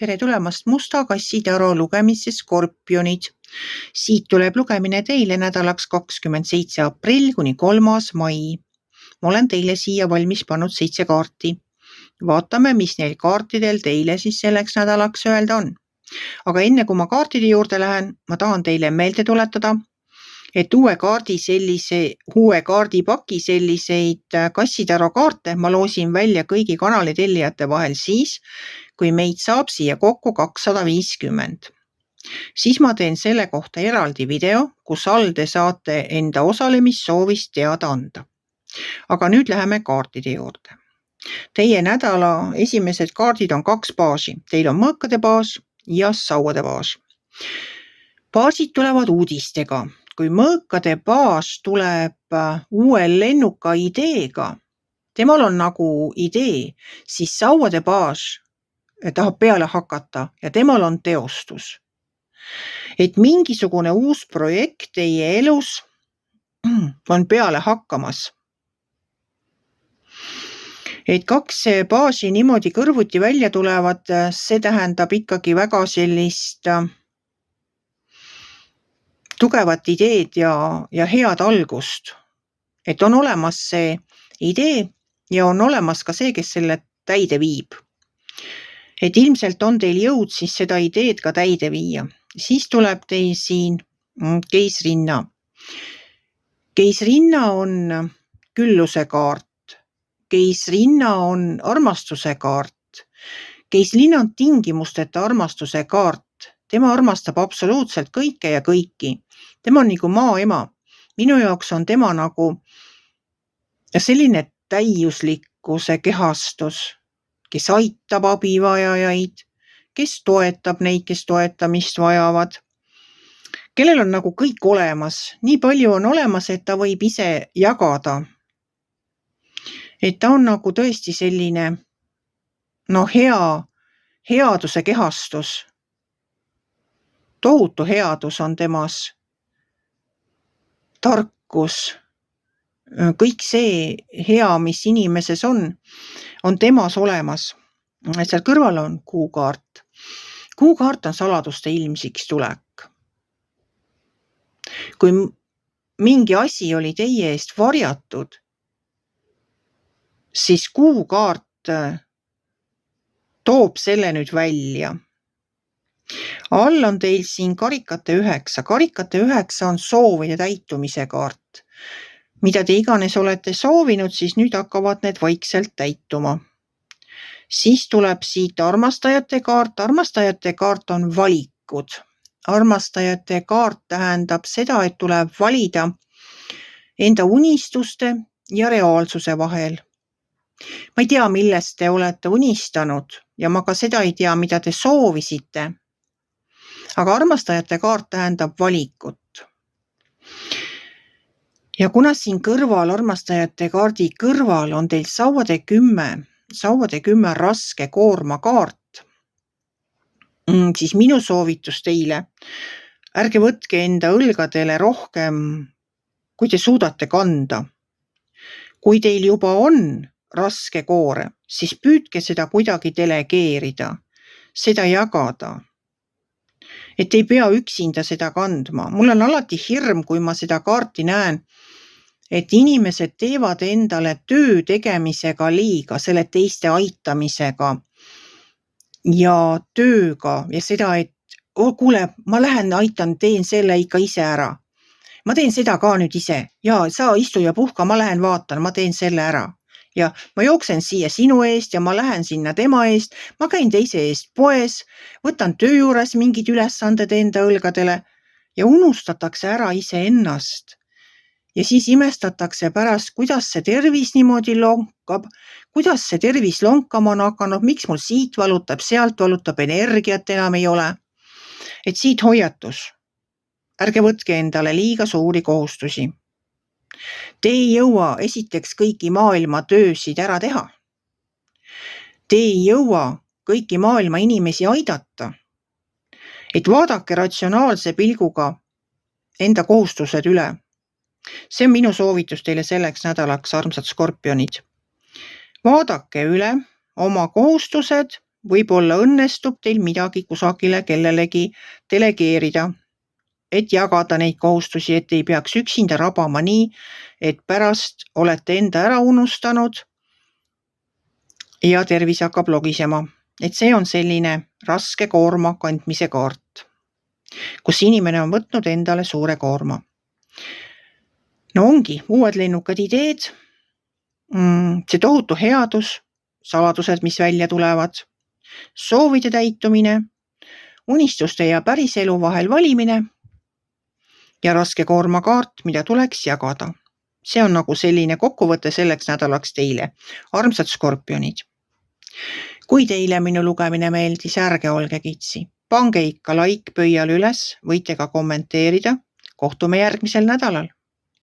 tere tulemast Musta kassitaro lugemisse Skorpionid. Siit tuleb lugemine teile nädalaks 27. aprill kuni 3. mai. Ma olen teile siia valmis pannud 7 kaarti. Vaatame, mis neil kaartidel teile siis selleks nädalaks öelda on. Aga enne kui ma kaartide juurde lähen, ma tahan teile meelde tuletada, et uue kaardipaki selliseid kassitaro kaarte ma loosin välja kõigi kanali tellijate vahel siis, kui meid saab siia kokku 250. Siis ma teen selle kohta eraldi video, kus all te saate enda osalemissoovist teada anda. Aga nüüd läheme kaartide juurde. Teie nädala esimesed kaardid on 2 baasi. Teil on mõõkade baas ja sauade baas. Baasid tulevad uudistega. Kui mõõkade baas tuleb uue lennuka ideega, temal on nagu idee, siis sauade baas tahab peale hakata ja temal on teostus. Et mingisugune uus projekt teie elus on peale hakkamas. Et 2 baasi niimoodi kõrvuti välja tulevad, see tähendab ikkagi väga sellist tugevat ideed ja head algust. Et on olemas see idee ja on olemas ka see, kes selle täide viib. Et ilmselt on teil jõud siis seda ideed ka täide viia. Siis tuleb teil siin keisrinna. Keisrinna on külluse kaart. Keisrinna on armastuse kaart. Keisrinna on tingimusteta armastuse kaart. Tema armastab absoluutselt kõike ja kõiki. Tema on nagu maaema. Minu jaoks on tema nagu selline täiuslikkuse kehastus, kes aitab abivajajaid, kes toetab neid, kes toetamist vajavad, kellel on nagu kõik olemas. Nii palju on olemas, et ta võib ise jagada. Et ta on nagu tõesti selline headuse kehastus. Tohutu headus on temas, tarkus, kõik see hea, mis inimeses on temas olemas. Seal kõrval on kuukaart. Kuukaart on saladuste ilmsiks tulek. Kui mingi asi oli teie eest varjatud, siis kuukaart toob selle nüüd välja. All on teil siin karikate 9. Karikate 9 on soovide täitumise kaart. Mida te iganes olete soovinud, siis nüüd hakkavad need vaikselt täituma. Siis tuleb siit armastajate kaart. Armastajate kaart on valikud. Armastajate kaart tähendab seda, et tuleb valida enda unistuste ja reaalsuse vahel. Ma ei tea, millest te olete unistanud ja ma ka seda ei tea, mida te soovisite. Aga armastajate kaart tähendab valikut. Ja kuna siin kõrval, armastajate kaardi kõrval on teil sauade 10 raske koorma kaart, siis minu soovitus teile, ärge võtke enda õlgadele rohkem, kui te suudate kanda. Kui teil juba on raske koore, siis püüdke seda kuidagi delegeerida, seda jagada. Et ei pea üksinda seda kandma. Mul on alati hirm, kui ma seda kaarti näen, et inimesed teevad endale töö tegemisega liiga, selle teiste aitamisega ja tööga ja seda, et kuule, ma lähen aitan, teen selle ikka ise ära. Ma teen seda ka nüüd ise. Ja sa istu ja puhka, ma lähen vaatan, ma teen selle ära. Ja ma jooksen siia sinu eest ja ma lähen sinna tema eest, ma käin teise eest poes, võtan töö juures mingid ülesanded enda õlgadele ja unustatakse ära ise ennast. Ja siis imestatakse pärast, kuidas see tervis niimoodi lonkab, kuidas see tervis lonkama on hakanud, miks mul siit valutab, sealt valutab, energiat enam ei ole. Et siit hoiatus. Ärge võtke endale liiga suuri kohustusi. Te ei jõua esiteks kõiki maailma töösid ära teha. Te ei jõua kõiki maailma inimesi aidata. Et vaadake ratsionaalse pilguga enda kohustused üle. See on minu soovitus teile selleks nädalaks, armsad skorpionid. Vaadake üle oma kohustused Võib-olla õnnestub teil midagi kusagile kellelegi delegeerida, et jagada neid kohustusi, et ei peaks üksinda rabama nii, et pärast olete enda ära unustanud ja tervis hakkab logisema. Et see on selline raske koorma kandmise kaart, kus inimene on võtnud endale suure koorma. No ongi uued lennukad ideed, see tohutu headus, saladused, mis välja tulevad, soovide täitumine, unistuste ja päris elu vahel valimine ja raske koorma kaart, mida tuleks jagada. See on nagu selline kokkuvõte selleks nädalaks teile, armsad skorpionid. Kui teile minu lugemine meeldis, ärge olge kitsi. Pange ikka like pöial üles, võite ka kommenteerida. Kohtume järgmisel nädalal.